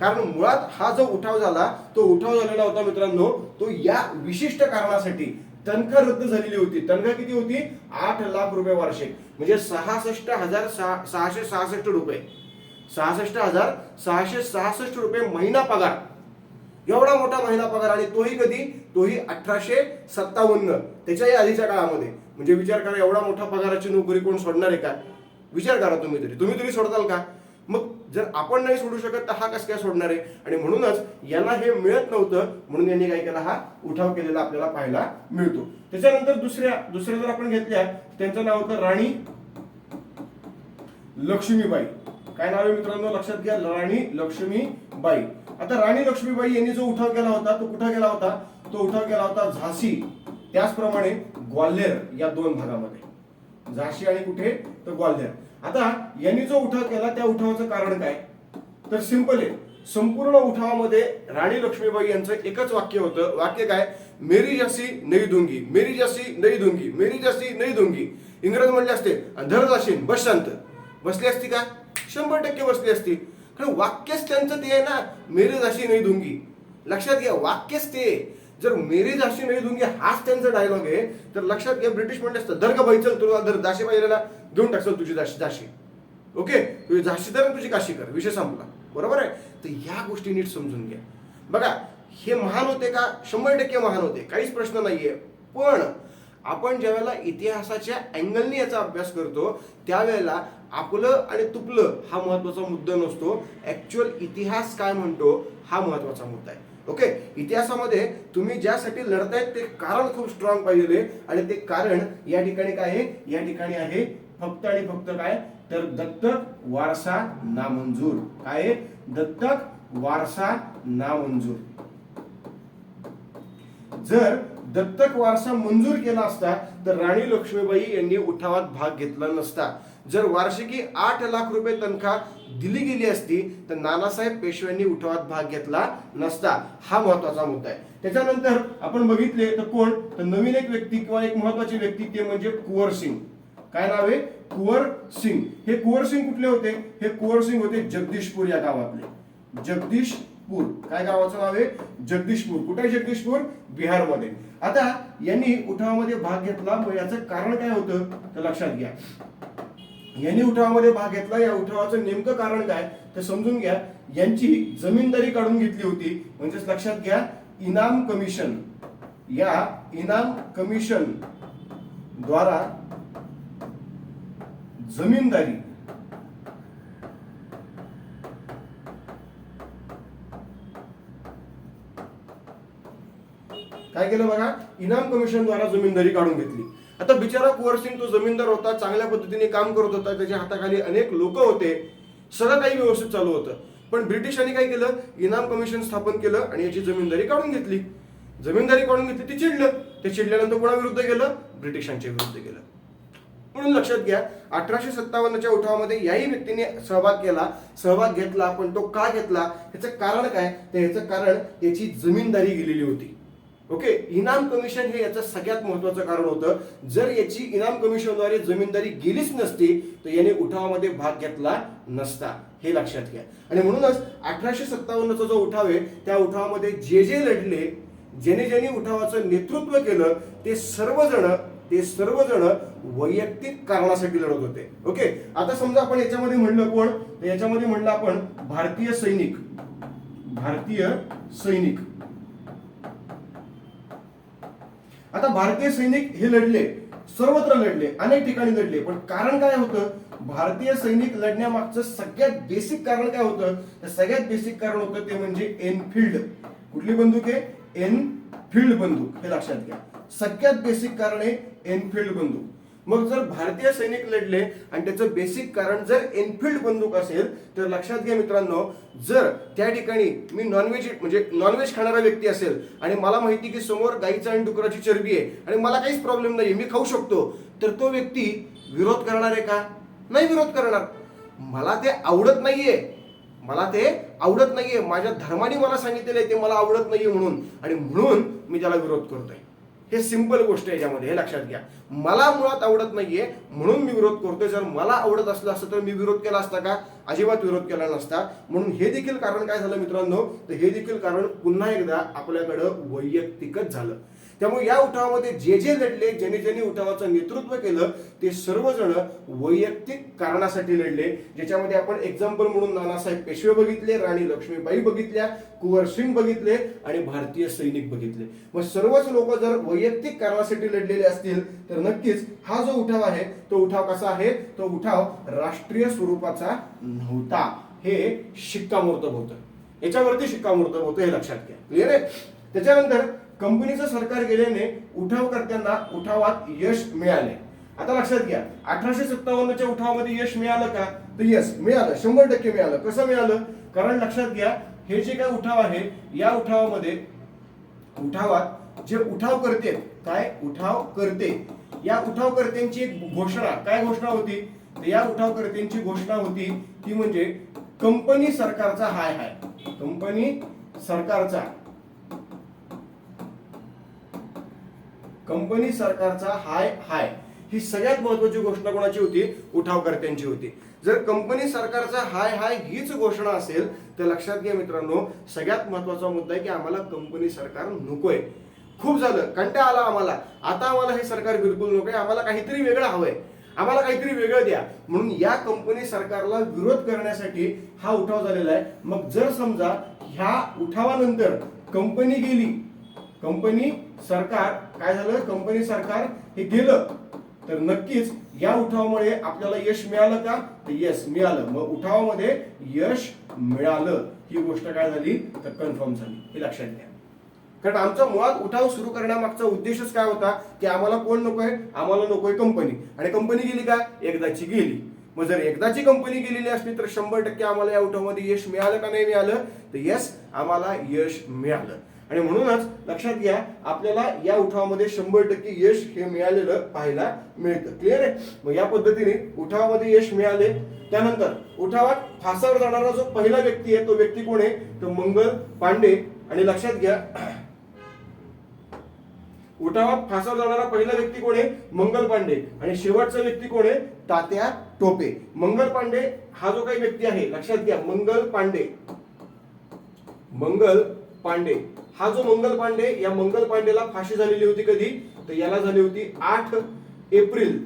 कारण मुळात हा जो उठाव झाला, तो उठाव झालेला होता मित्रांनो, तो या विशिष्ट कारणासाठी. तनखा रद्द झालेली होती. तनखा किती होती, 8 लाख रुपये वार्षिक, म्हणजे 66,666 रुपये. 66,666 रुपये महिना पगार. एवढा मोठा महिना पगार, आणि तोही कधी, तोही 1857, त्याच्याही आधीच्या काळामध्ये. म्हणजे विचार करा, एवढा मोठा पगाराची नोकरी कोण सोडणार आहे का, विचार करा तुम्ही तरी सोडताल का. मग जर आपण नाही सोडू शकत तर हा कसं काय सोडणार आहे. आणि म्हणूनच यांना हे मिळत नव्हतं, म्हणून यांनी काय केला, हा उठाव केलेला आपल्याला पाहायला मिळतो. त्याच्यानंतर दुसऱ्या जर आपण घेतल्या, त्यांचं नाव होतं राणी लक्ष्मीबाई. काय नाव आहे मित्रांनो, लक्षात घ्या, राणी लक्ष्मीबाई. आता राणी लक्ष्मीबाई यांनी जो उठाव केला होता तो कुठं केला होता, तो उठाव केला होता झाशी, त्याचप्रमाणे ग्वाल्हेर या 2 भागामध्ये. झाशी आणि कुठे, तर ग्वाल्हेर. आता यांनी जो उठाव केला त्या उठावाचं कारण काय, तर सिंपल आहे. संपूर्ण उठावामध्ये राणी लक्ष्मीबाई यांचं एकच वाक्य होतं. वाक्य काय, मेरी जैसी नहीं दूंगी, मेरी जैसी नहीं दूंगी, मेरी जैसी नहीं दूंगी. इंग्रज म्हणले असते धर जाशील बस शांत, बसली असती का, 100% बसली असती. कारण वाक्यच त्यांचं ते आहे ना, मेरे जाशी नाही दूंगी. लक्षात घ्या, वाक्यच ते. जर मेरे जाशी नाही दूंगी हाच त्यांचा डायलॉग आहे, तर लक्षात घ्या ब्रिटिश म्हणले असतं दर का बाई, चल तुला दर दाशी पाहिलेला घेऊन टाकसल तुझी जाशी. ओके, तुझी जाशी तर तुझी काशी कर, विषय संपला. बरोबर आहे. तर ह्या गोष्टी नीट समजून घ्या. बघा, हे महान होते का? 100% महान होते, काहीच प्रश्न नाहीये. पण आपण ज्यावेळेला इतिहासाच्या अँगलने याचा अभ्यास करतो त्यावेळेला आपलं आणि तुपलं हा महत्वाचा मुद्दा नसतो. ऍक्च्युअल इतिहास काय म्हणतो हा महत्वाचा मुद्दा आहे. ओके, इतिहासामध्ये तुम्ही ज्यासाठी लढतायत ते कारण खूप स्ट्रॉंग पाहिजे, आणि ते कारण या ठिकाणी काय आहे? या ठिकाणी आहे फक्त आणि फक्त काय? तर दत्तक वारसा नामंजूर. काय आहे? दत्तक वारसा नामंजूर. जर दत्तक वारसा मंजूर केला असता तर राणी लक्ष्मीबाई यांनी उठावात भाग घेतला नसता. जर वार्षिकी 8 लाख रुपये तनखा दिली गेली असती तर नानासाहेब पेशव्यांनी उठावात भाग घेतला नसता. हा महत्वाचा मुद्दा आहे. त्याच्यानंतर आपण बघितले तर कोण? तर नवीन एक व्यक्ती किंवा एक महत्वाची व्यक्ती ते म्हणजे कुंवर सिंग. काय नाव आहे? कुंवर सिंग. हे कुंवर सिंग कुठले होते? हे कुंवर सिंग होते जगदीशपूर या गावातले. जगदीशपूर. काय गावाचं नाव आहे? जगदीशपूर. कुठे आहे जगदीशपूर? बिहारमध्ये. आता यांनी उठावामध्ये भाग घेतला, मग याचं कारण काय होतं तर लक्षात घ्या. यांनी उठावामध्ये भाग घेतला, या उठावाचं नेमकं कारण काय ते समजून घ्या. यांची जमीनदारी काढून घेतली होती. म्हणजेच लक्षात घ्या, इनाम कमिशन. या इनाम कमिशन द्वारा जमीनदारी काय केलं बघा, इनाम कमिशन द्वारा जमीनदारी काढून घेतली. आता बिचारा कुंवर सिंग तो जमीनदार होता, चांगल्या पद्धतीने काम करत होता, त्याच्या हाताखाली अनेक लोक होते, सगळं काही व्यवस्थित चालू होतं. पण ब्रिटिशांनी काय केलं? इनाम कमिशन स्थापन केलं आणि याची जमीनदारी काढून घेतली. जमीनदारी काढून घेतली, ते चिडलं. ते चिडल्यानंतर कोणाविरुद्ध गेलं? ब्रिटिशांच्या विरुद्ध गेलं. म्हणून लक्षात घ्या, 1857च्या उठावामध्ये याही व्यक्तीने सहभाग घेतला. पण तो का घेतला ह्याचं कारण काय? तर ह्याचं कारण याची जमीनदारी गेलेली होती. ओके, इनाम कमिशन हे याचं सगळ्यात महत्वाचं कारण होतं. जर याची इनाम कमिशनद्वारे जमीनदारी गेलीच नसती तर याने उठावामध्ये भाग घेतला नसता, हे लक्षात घ्या. आणि म्हणूनच 1857चा जो उठाव आहे त्या उठावामध्ये जे लढले, ज्याने उठावाचं नेतृत्व केलं, ते सर्वजण वैयक्तिक कारणासाठी लढत होते. ओके, आता समजा आपण याच्यामध्ये म्हणलं कोण? तर याच्यामध्ये म्हणलं आपण भारतीय सैनिक. आता भारतीय सैनिक हे लढले, सर्वत्र लढले, अनेक ठिकाणी लढले. पण कारण काय होतं? भारतीय सैनिक लढण्यामागचं सगळ्यात बेसिक कारण काय होतं? तर सगळ्यात बेसिक कारण होतं ते म्हणजे एनफिल्ड. कुठली बंदूक आहे? एनफिल्ड बंदूक. हे लक्षात घ्या, सगळ्यात बेसिक कारण आहे एनफिल्ड बंदूक. मग जर भारतीय सैनिक लढले आणि त्याचं बेसिक कारण जर एनफिल्ड बंदूक असेल तर लक्षात घ्या मित्रांनो, जर त्या ठिकाणी मी नॉनव्हेज खाणारा व्यक्ती असेल आणि मला माहिती की समोर गाईचा आणि डुकराची चरबी आहे आणि मला काहीच प्रॉब्लेम नाही, मी खाऊ शकतो, तर तो व्यक्ती विरोध करणार आहे का? नाही विरोध करणार. मला ते आवडत नाहीये, माझ्या धर्माने मला सांगितलेलं आहे ते मला आवडत नाहीये म्हणून मी त्याला विरोध करतोय. हे सिंपल गोष्ट आहे याच्यामध्ये, हे लक्षात घ्या. मला मुळात आवडत नाहीये म्हणून मी विरोध करतोय. जर मला आवडत असलं असतं तर मी विरोध केला असता का? अजिबात विरोध केला नसता. म्हणून हे देखील कारण काय झालं मित्रांनो? तर हे देखील कारण पुन्हा एकदा आपल्याकडं वैयक्तिकच झालं. त्यामुळे या उठावामध्ये जे लढले, ज्यांनी उठावाचं नेतृत्व केलं, ते सर्वजण वैयक्तिक कारणासाठी लढले. ज्याच्यामध्ये आपण एक्झाम्पल म्हणून नानासाहेब पेशवे बघितले, राणी लक्ष्मीबाई बघितल्या, कुंवर सिंग बघितले आणि भारतीय सैनिक बघितले. मग सर्वच लोक जर वैयक्तिक कारणासाठी लढलेले असतील तर नक्कीच हा जो उठाव आहे तो उठाव कसा आहे? तो उठाव राष्ट्रीय स्वरूपाचा नव्हता. हे शिक्कामोर्तब होतं, याच्यावरती शिक्कामोर्तब होतं, हे लक्षात घ्या. क्लिअर आहे? त्याच्यानंतर कंपनीचं सरकार गेल्याने उठावकर्त्यांना उठावात यश मिळाले. आता लक्षात घ्या, 1857च्या उठावामध्ये यश मिळालं का? तर यश मिळालं, 100% मिळालं. कसं मिळालं? कारण लक्षात घ्या, हे जे काय उठाव आहे या उठावात जे उठावकर्ते, या उठावकर्त्यांची एक घोषणा, काय घोषणा होती? तर या उठावकर्त्यांची घोषणा होती ती म्हणजे कंपनी सरकारचा हाय हाय. कंपनी सरकारचा हाय हाय ही सगळ्यात महत्वाची घोषणा कोणाची होती? उठावकर्त्यांची होती. जर कंपनी सरकारचा हाय हाय हीच घोषणा असेल तर लक्षात घ्या मित्रांनो, सगळ्यात महत्वाचा मुद्दा आहे की आम्हाला कंपनी सरकार नकोय. खूप झालं, कंटाळा आला आम्हाला, आता आम्हाला हे सरकार बिलकुल नकोय, आम्हाला काहीतरी वेगळं हवंय, आम्हाला काहीतरी वेगळं द्या. म्हणून या कंपनी सरकारला विरोध करण्यासाठी हा उठाव झालेला आहे. मग जर समजा ह्या उठावानंतर कंपनी गेली, कंपनी सरकार काय झालं, कंपनी सरकार हे गेलं, तर नक्कीच या उठावामुळे आपल्याला यश मिळालं का, तर यस मिळालं. मग उठावामध्ये यश मिळालं ही गोष्ट काय झाली तर कन्फर्म झाली, हे लक्षात घ्या. कारण आमचा मुळात उठाव सुरू करण्यामागचा उद्देशच काय होता की आम्हाला कोण नकोय, आम्हाला नकोय कंपनी. आणि कंपनी गेली का, एकदाची गेली. मग जर एकदाची कंपनी गेलेली असली तर 100% आम्हाला या उठावामध्ये यश मिळालं का नाही मिळालं, तर यस आम्हाला यश मिळालं. आणि म्हणूनच लक्षात घ्या, आपल्याला या उठावामध्ये 100% यश हे मिळालेलं पाहायला मिळतं. क्लिअर आहे. मग या पद्धतीने उठावामध्ये यश मिळाले. त्यानंतर उठावात फासावर जाणारा जो पहिला व्यक्ती आहे तो व्यक्ती कोण आहे, तर मंगल पांडे. आणि लक्षात घ्या, उठावात फासावर जाणारा पहिला व्यक्ती कोण आहे, मंगल पांडे. आणि शेवटचा व्यक्ती कोण आहे, तात्या टोपे. मंगल पांडे हा जो काही व्यक्ती आहे, लक्षात घ्या, मंगल पांडे, मंगल पांडे हा जो मंगल पांडे, या मंगल पांडेला फाशी झालेली होती कधी, तर याला झाली होती 8 एप्रिल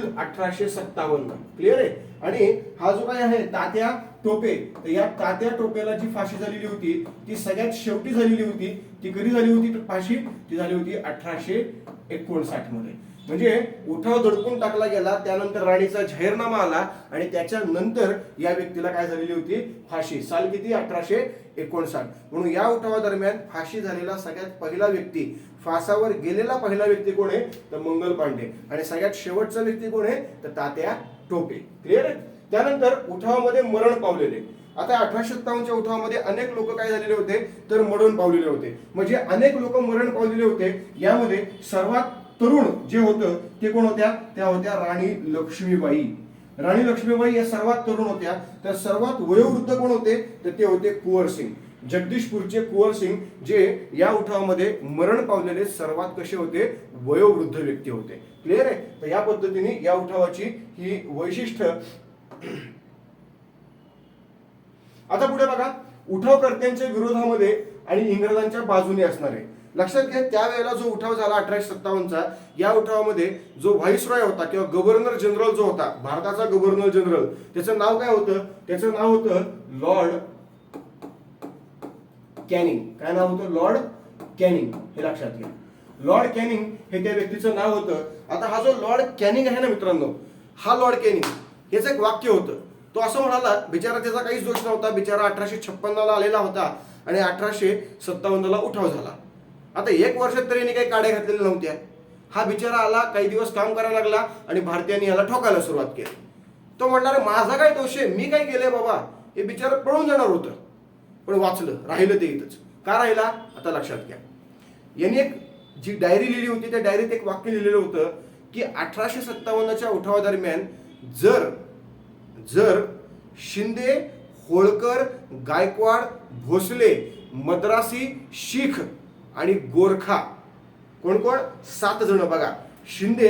1857. क्लिअर आहे. आणि हा जो काय आहे तात्या टोपे, तर या तात्या टोपेला जी फाशी झालेली होती ती सगळ्यात शेवटी झालेली होती. ती कधी झाली होती तर फाशी ती झाली होती 1859 मध्ये. म्हणजे उठाव दडपून टाकला गेला, त्यानंतर राणीचा जाहीरनामा आला आणि त्याच्यानंतर या व्यक्तीला काय झालेली होती, फाशी. साल किती, 1859. म्हणून या उठावादरम्यान फाशी झालेला सगळ्यात पहिला व्यक्ती, फासावर गेलेला पहिला व्यक्ती कोण आहे तर मंगल पांडे. आणि सगळ्यात शेवटचा व्यक्ती कोण आहे तर तात्या टोपे. क्लिअर आहे. त्यानंतर उठावामध्ये मरण पावलेले. आता 1857च्या उठावामध्ये अनेक लोक काय झालेले होते तर मरण पावलेले होते. म्हणजे अनेक लोक मरण पावलेले होते. यामध्ये सर्वात तरुण जे होतं ते कोण होत्या, त्या होत्या राणी लक्ष्मीबाई. राणी लक्ष्मीबाई या सर्वात तरुण होत्या. तर सर्वात वयोवृद्ध कोण होते तर ते होते कुंवर सिंग. जगदीशपूरचे कुंवर सिंग जे या उठावामध्ये मरण पावलेले सर्वात कसे होते, वयोवृद्ध व्यक्ती होते. क्लिअर आहे. तर या पद्धतीने या उठावाची ही वैशिष्ट्य. आता पुढे बघा, उठावकर्त्यांच्या विरोधामध्ये आणि इंग्रजांच्या बाजूने असणारे. लक्षात घ्या, त्यावेळेला जो उठाव झाला 1857चा, या उठावामध्ये जो व्हाईसरॉय होता किंवा गव्हर्नर जनरल जो होता, भारताचा गव्हर्नर जनरल, त्याचं नाव काय होतं, त्याचं नाव होतं लॉर्ड कॅनिंग. काय नाव होतं, लॉर्ड कॅनिंग. हे लक्षात घ्या, लॉर्ड कॅनिंग हे त्या व्यक्तीचं नाव होतं. आता हा जो लॉर्ड कॅनिंग आहे ना मित्रांनो, हा लॉर्ड कॅनिंग याचं एक वाक्य होतं. तो असं म्हणाला, बिचारा त्याचा काहीच दोष नव्हता, बिचारा 1856ला आलेला होता आणि 1857ला उठाव झाला. आता 1 वर्षात तरी काही काड्या घातलेल्या नव्हत्या. हा बिचारा आला, काही दिवस काम करायला लागला आणि भारतीयांनी याला ठोकायला सुरुवात केली. तो म्हणणार माझा काय दोष आहे, मी काय केलंय बाबा, हे बिचारा पळून जाणार होतं पण वाचलं, राहिलं ते इथंच. का राहिला आता लक्षात घ्या. यांनी एक जी डायरी लिहिली होती त्या डायरीत एक वाक्य लिहिलेलं होतं की 1857च्या उठावादरम्यान जर शिंदे, होळकर, गायकवाड, भोसले, मद्रासी, शीख आणि गोरखा, कोण कोण 7 जण बघा, शिंदे,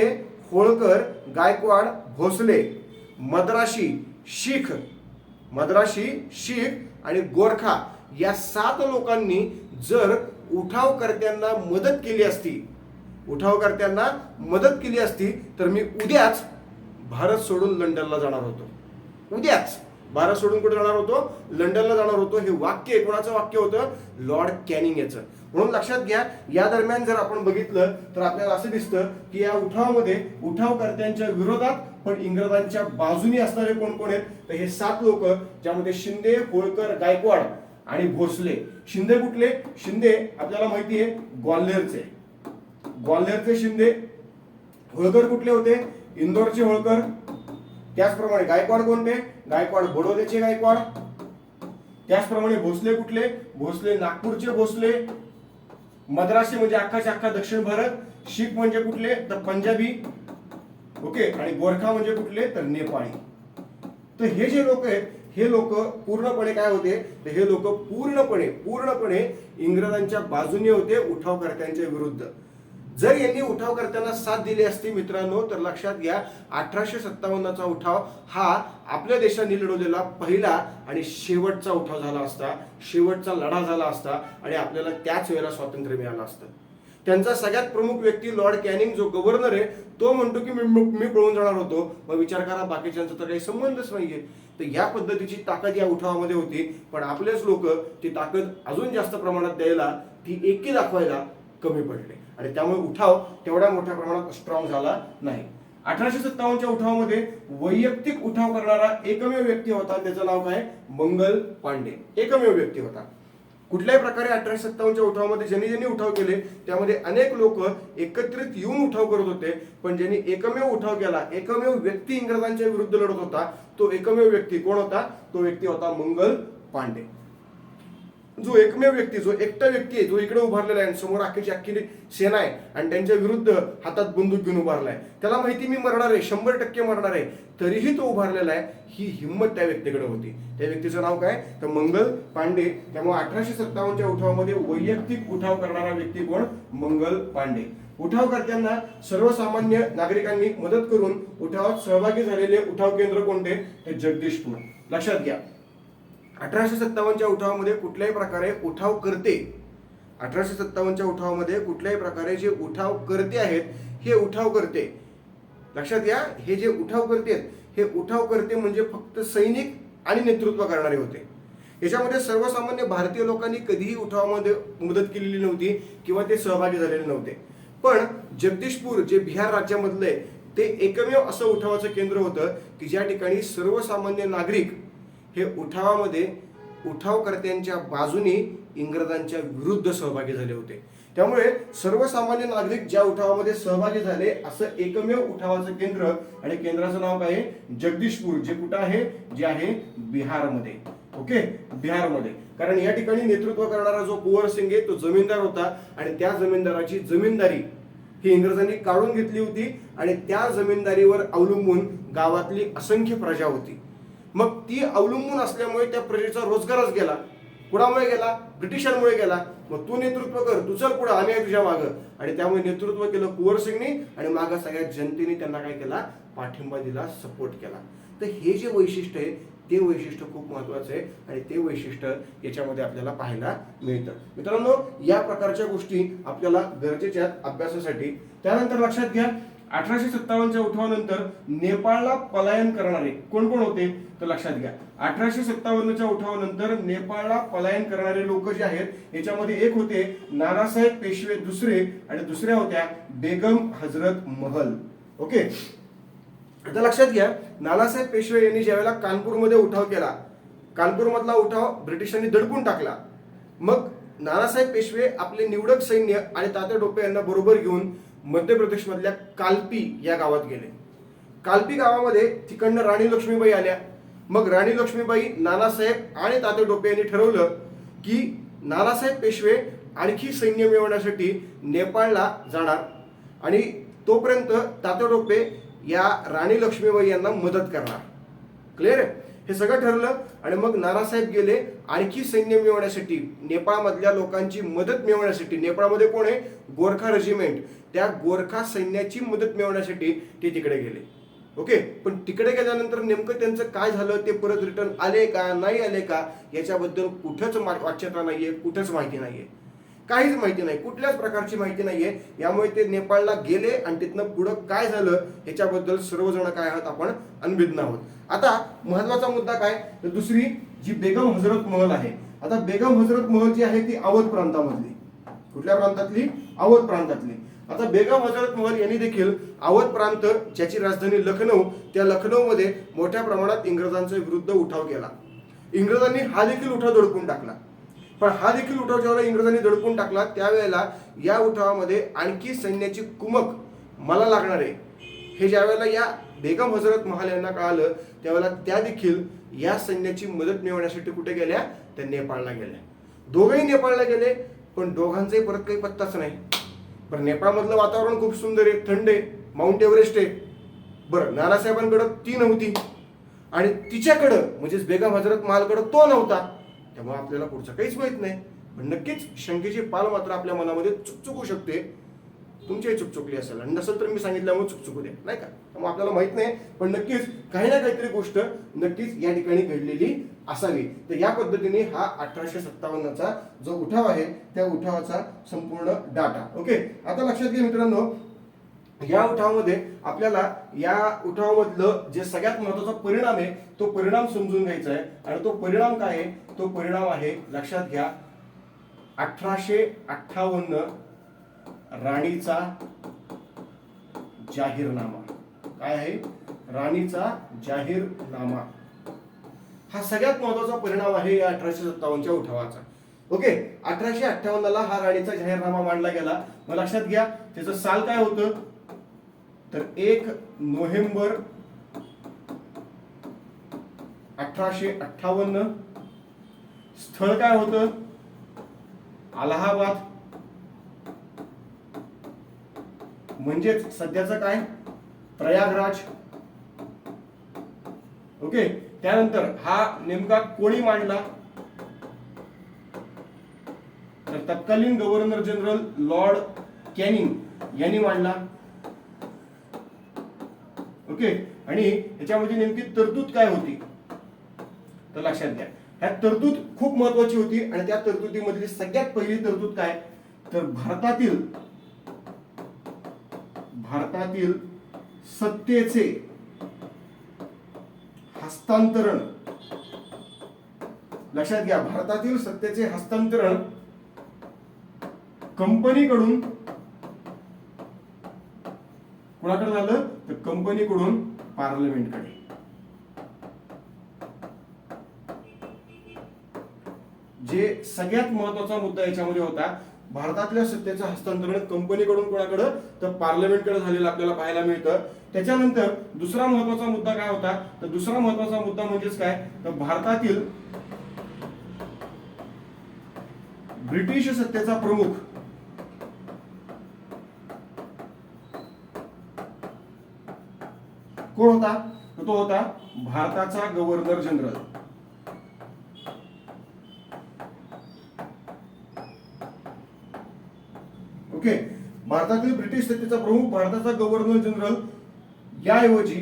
होळकर, गायकवाड, भोसले, मद्रासी, शीख आणि गोरखा या 7 लोकांनी जर उठावकर्त्यांना मदत केली असती तर मी उद्याच भारत सोडून लंडनला जाणार होतो. उद्याच भारत सोडून कुठे जाणार होतो, लंडनला जाणार होतो. हे वाक्य कोणाचं वाक्य होतं, लॉर्ड कॅनिंग याचं. म्हणून लक्षात घ्या, या दरम्यान जर आपण बघितलं तर आपल्याला असं दिसतं की या उठावामध्ये उठावकर्त्यांच्या विरोधात पण इंग्रजांच्या बाजूने असणारे कोण कोण आहेत, तर हे 7 लोक, ज्यामध्ये शिंदे, होळकर, गायकवाड आणि भोसले. शिंदे कुठले, शिंदे आपल्याला माहिती आहे ग्वाल्हेरचे शिंदे. होळकर कुठले होते, इंदोरचे होळकर. त्याचप्रमाणे गायकवाड कोणते, गायकवाड बडोद्याचे गायकवाड. त्याचप्रमाणे भोसले कुठले, भोसले नागपूरचे भोसले. मद्रासी म्हणजे अख्खा दक्षिण भारत. शीख म्हणजे कुठले तर पंजाबी. ओके. आणि गोरखा म्हणजे कुठले तर नेपाळी. तर हे जे लोक आहेत हे लोक पूर्णपणे काय होते, तर हे लोक पूर्णपणे इंग्रजांच्या बाजूने होते उठावकर्त्यांच्या विरुद्ध. जर यांनी उठाव करताना साथ दिली असती मित्रांनो, तर लक्षात घ्या 1857चा उठाव हा आपल्या देशाने लढवलेला पहिला आणि शेवटचा उठाव झाला असता, शेवटचा लढा झाला असता आणि आपल्याला त्याच वेळेला स्वातंत्र्य मिळालं असतं. त्यांचा सगळ्यात प्रमुख व्यक्ती लॉर्ड कॅनिंग जो गव्हर्नर आहे तो म्हणतो की मी पळून जाणार होतो. मग विचार करा, बाकीच्यांचा तर काही संबंधच नाहीये. तर या पद्धतीची ताकद या उठावामध्ये होती. पण आपलेच लोक ती ताकद अजून जास्त प्रमाणात द्यायला, ती एकी दाखवायला कमी पडले आणि त्यामुळे उठाव तेवढ्या मोठ्या प्रमाणात स्ट्रॉंग झाला नाही. 1857च्या उठावामध्ये वैयक्तिक उठाव करणारा एकमेव व्यक्ती होता, त्याचं नाव काय? मंगल पांडे. एकमेव व्यक्ती होता. कुठल्याही प्रकारे 1857च्या उठावामध्ये ज्यांनी उठाव केले त्यामध्ये अनेक लोक एकत्रित येऊन उठाव करत होते, पण ज्यांनी एकमेव उठाव केला, एकमेव व्यक्ती इंग्रजांच्या विरुद्ध लढत होता, तो एकमेव व्यक्ती कोण होता? तो व्यक्ती होता मंगल पांडे. जो एकमेव व्यक्ती, जो एकटा व्यक्ती आहे, जो इकडे उभारलेला आहे, समोर अख्खीची अख्खी सेना आहे आणि त्यांच्या विरुद्ध हातात बंदूक घेऊन उभारलाय. त्याला माहिती मी मरणार आहे, 100% मरणार आहे, तरीही तो उभारलेला आहे. ही हिंमत त्या व्यक्तीकडे होती. त्या व्यक्तीचं नाव काय? तर मंगल पांडे. त्यामुळे 1857च्या उठावामध्ये वैयक्तिक उठाव करणारा व्यक्ती कोण? मंगल पांडे. उठावकर्त्यांना सर्वसामान्य नागरिकांनी मदत करून उठावात सहभागी झालेले उठाव केंद्र कोणते? ते जगदीशपूर. लक्षात घ्या, 1857च्या उठावामध्ये कुठल्याही प्रकारे उठाव करते, 1857च्या उठावामध्ये कुठल्याही प्रकारे जे उठाव करते आहेत, हे उठाव करते, लक्षात घ्या, हे जे उठाव करते हे उठाव करते म्हणजे फक्त सैनिक आणि नेतृत्व करणारे होते. याच्यामध्ये सर्वसामान्य भारतीय लोकांनी कधीही उठावामध्ये मदत केलेली नव्हती किंवा ते सहभागी झालेले नव्हते. पण जगदीशपूर जे बिहार राज्यामधले ते एकमेव असं उठावाचं केंद्र होतं की ज्या ठिकाणी सर्वसामान्य नागरिक हे उठावामध्ये उठावकर्त्यांच्या बाजूने इंग्रजांच्या विरुद्ध सहभागी झाले होते. त्यामुळे सर्वसामान्य नागरिक ज्या उठावामध्ये सहभागी झाले असं एकमेव उठावाचं केंद्र, आणि केंद्राचं नाव काय आहे? जगदीशपूर. जे कुठं आहे? जे आहे बिहारमध्ये. ओके, बिहारमध्ये. कारण या ठिकाणी नेतृत्व करणारा जो कुंवर सिंग आहे तो जमीनदार होता आणि त्या जमीनदाराची जमीनदारी ही इंग्रजांनी काढून घेतली होती आणि त्या जमीनदारीवर अवलंबून गावातली असंख्य प्रजा होती. मग ती अवलंबून असल्यामुळे त्या प्रजेचा रोजगारच गेला. कुणामुळे गेला? ब्रिटिशांमुळे गेला. मग तू नेतृत्व कर, तू चल पुढे, आम्ही आहे तुझ्या मागं. आणि त्यामुळे नेतृत्व केलं कुंवर सिंगनी आणि मागं सगळ्या जनतेने त्यांना काय केला? पाठिंबा दिला, सपोर्ट केला. तर हे जे वैशिष्ट्य आहे ते वैशिष्ट्य खूप महत्वाचं आहे आणि ते वैशिष्ट्य याच्यामध्ये आपल्याला पाहायला मिळतं. मित्रांनो, या प्रकारच्या गोष्टी आपल्याला गरजेच्या आहेत अभ्यासासाठी. त्यानंतर लक्षात घ्या, 1857च्या उठावानंतर नेपाळला पलायन करणारे कोण कोण होते? तर लक्षात घ्या, 1857च्या उठावानंतर नेपाळला पलायन करणारे लोक जे आहेत याच्यामध्ये एक होते नानासाहेब पेशवे दुसरे आणि दुसऱ्या होत्या बेगम हजरत महल. ओके, आता लक्षात घ्या, नानासाहेब पेशवे यांनी ज्यावेळेला कानपूरमध्ये उठाव केला, कानपूरमधला उठाव ब्रिटिशांनी दडपून टाकला. मग नानासाहेब पेशवे आपले निवडक सैन्य आणि तात्या टोपे यांना बरोबर घेऊन मध्य प्रदेश मधल्या कालपी या गावात गेले. कालपी गावामध्ये तिकडनं राणी लक्ष्मीबाई आल्या. मग राणी लक्ष्मीबाई, नानासाहेब आणि तात्या टोपे यांनी ठरवलं की नानासाहेब पेशवे आणखी सैन्य मिळवण्यासाठी नेपाळला जाणार आणि तोपर्यंत तात्या टोपे या राणी लक्ष्मीबाई यांना मदत करणार. क्लिअर आहे? हे सगळं ठरलं आणि मग नानासाहेब गेले आणखी सैन्य मिळवण्यासाठी, नेपाळमधल्या लोकांची मदत मिळवण्यासाठी. नेपाळमध्ये कोण आहे? गोरखा रेजिमेंट. त्या गोरखा सैन्याची मदत मिळवण्यासाठी ते तिकडे गेले. ओके, पण तिकडे गेल्यानंतर नेमकं त्यांचं काय झालं, ते परत रिटर्न आले का नाही आले का याच्याबद्दल कुठंच वाच्यता नाहीये, कुठंच माहिती नाहीये, काहीच माहिती नाही, कुठल्याच प्रकारची माहिती नाहीये. यामुळे ते नेपाळला गेले आणि तिथनं पुढं काय झालं याच्याबद्दल सर्वजण काय आहात? आपण अनभिज्ञ आहोत. आता महत्वाचा मुद्दा काय? तर दुसरी जी बेगम हजरत महल आहे. आता बेगम हजरत महल जी आहे ती अवध प्रांतामधली. कुठल्या प्रांतातली? अवध प्रांतातली. आता बेगम हजरत महल यांनी देखील अवध प्रांत, ज्याची राजधानी लखनौ, त्या लखनौमध्ये मोठ्या प्रमाणात इंग्रजांच्या विरुद्ध उठाव केला. इंग्रजांनी हा देखील उठाव दडपून टाकला. पण हा देखील उठाव ज्यावेळेला इंग्रजांनी दडपून टाकला त्यावेळेला या उठावामध्ये आणखी सैन्याची कुमक मला लागणार आहे हे ज्यावेळेला या बेगम हजरत महल यांना कळालं त्यावेळेला त्या देखील या सैन्याची मदत मिळवण्यासाठी कुठे गेल्या? त्या नेपाळला गेल्या. दोघेही नेपाळला गेले, पण दोघांचाही परत काही पत्ताच नाही. बरं, नेपाळमधलं वातावरण खूप सुंदर आहे, थंड आहे, माउंट एव्हरेस्ट आहे. बरं, नानासाहेबांकडं ती नव्हती आणि तिच्याकडं म्हणजेच बेगम हजरत महालकडं तो नव्हता. त्यामुळे आपल्याला पुढचं काहीच माहित नाही. पण नक्कीच शंकेची पाल मात्र आपल्या मनामध्ये चुकचुकू शकते. तुमची चुकचुकली असेल आणि नसेल तर मी सांगितल्यामुळे चुकचुकू द्या, नाही का? मग आपल्याला माहित नाही, पण नक्कीच काही ना काहीतरी गोष्ट नक्कीच या ठिकाणी घडलेली असावी. तर या पद्धतीने हा 1857चा जो उठाव आहे त्या उठावाचा संपूर्ण डाटा. ओके, आता लक्षात घ्या मित्रांनो, या उठावामध्ये आपल्याला या उठावामधलं जे सगळ्यात महत्वाचा परिणाम आहे तो परिणाम समजून घ्यायचा आहे. आणि तो परिणाम काय आहे? तो परिणाम आहे, लक्षात घ्या, 1858 राणीचा जाहीरनामा. काय आहे? राणीचा जाहीरनामा हा सगळ्यात महत्वाचा परिणाम आहे या 1857च्या उठावाचा. ओके, 1858ला हा राणीचा जाहीरनामा मांडला गेला. मग लक्षात घ्या, त्याचं साल काय होतं? तर 1 नोव्हेंबर 1858. स्थळ काय होतं? अलाहाबाद, म्हणजेच सध्याचं काय? प्रयागराज. ओके, त्यानंतर हा नेमका कोणी मांडला? तर तत्कालीन गव्हर्नर जनरल लॉर्ड कॅनिंग यांनी मांडला. ओके, आणि याच्यामध्ये नेमकी तरतूद काय होती? तर लक्षात घ्या, ह्या तरतूद खूप महत्वाची होती. आणि त्या तरतुदीमधली सगळ्यात पहिली तरतूद काय? तर भारतातील सत्तेचे हस्तांतरण. लक्षात घ्या, भारतातील सत्तेचे हस्तांतरण कंपनीकडून कुणाकडे झालं? तर कंपनीकडून पार्लमेंटकडे. जे सगळ्यात महत्वाचा मुद्दा याच्यामध्ये होता, भारतातल्या सत्तेचं हस्तांतरण कंपनीकडून कोणाकडे? तर पार्लमेंटकडे झालेलं आपल्याला पाहायला मिळतं. त्याच्यानंतर दुसरा महत्वाचा मुद्दा काय होता? तर दुसरा महत्वाचा मुद्दा म्हणजेच काय? तर भारतातील ब्रिटिश सत्तेचा प्रमुख कोण होता? तो होता भारताचा गव्हर्नर जनरल. ओके, भारतातील ब्रिटिश सत्तेचा प्रमुख भारताचा गव्हर्नर जनरल. याऐवजी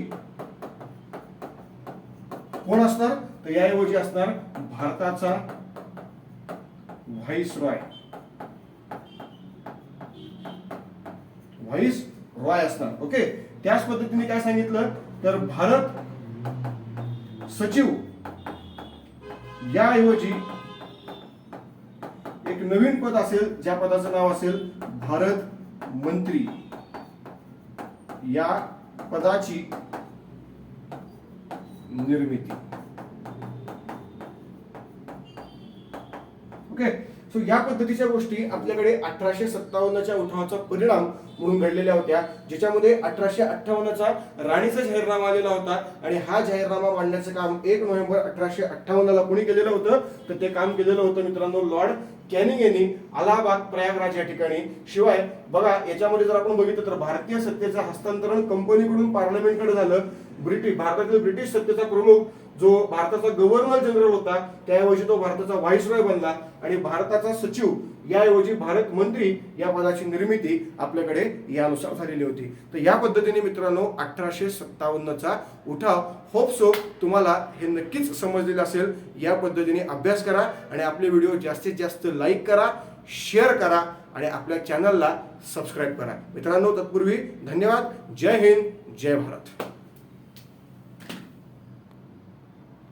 कोण असणार? तर याऐवजी असणार भारताचा व्हाईस रॉय असणार. ओके, त्याच पद्धतीने काय सांगितलं? तर भारत सचिव याऐवजी एक नवीन पद असेल, ज्या पदाचं नाव असेल भारत मंत्री. या पदाची निर्मिती. ओके, सो या पद्धतीच्या गोष्टी आपल्याकडे 1857च्या उठावाचा परिणाम म्हणून घडलेल्या होत्या, ज्याच्यामध्ये 1858चा राणीचा जाहीरनामा आलेला होता. आणि हा जाहीरनामा मांडण्याचं काम 1 नोव्हेंबर 1858ला कोणी केलेलं होतं? तर ते काम केलेलं होतं मित्रांनो लॉर्ड कॅनिंग यांनी अलाहाबाद, प्रयागराज या ठिकाणी. शिवाय बघा, याच्यामध्ये जर आपण बघितलं तर भारतीय सत्तेचं हस्तांतरण कंपनीकडून पार्लमेंटकडे झालं. भारतातील ब्रिटिश सत्तेचा प्रमुख जो भारताचा गव्हर्नर जनरल होता त्याऐवजी तो भारताचा व्हाईसरॉय बनला. आणि भारताचा सचिव याऐवजी भारत मंत्री या पदाची निर्मिती आपल्याकडे यानुसार झालेली होती. तर या पद्धतीने मित्रांनो 1857चा उठाव, होप सो तुम्हाला हे नक्कीच समजलेलं असेल. या पद्धतीने अभ्यास करा आणि आपले व्हिडिओ जास्तीत जास्त लाईक करा, शेअर करा आणि आपल्या चॅनलला सबस्क्राईब करा. मित्रांनो, तत्पूर्वी धन्यवाद. जय हिंद, जय भारत.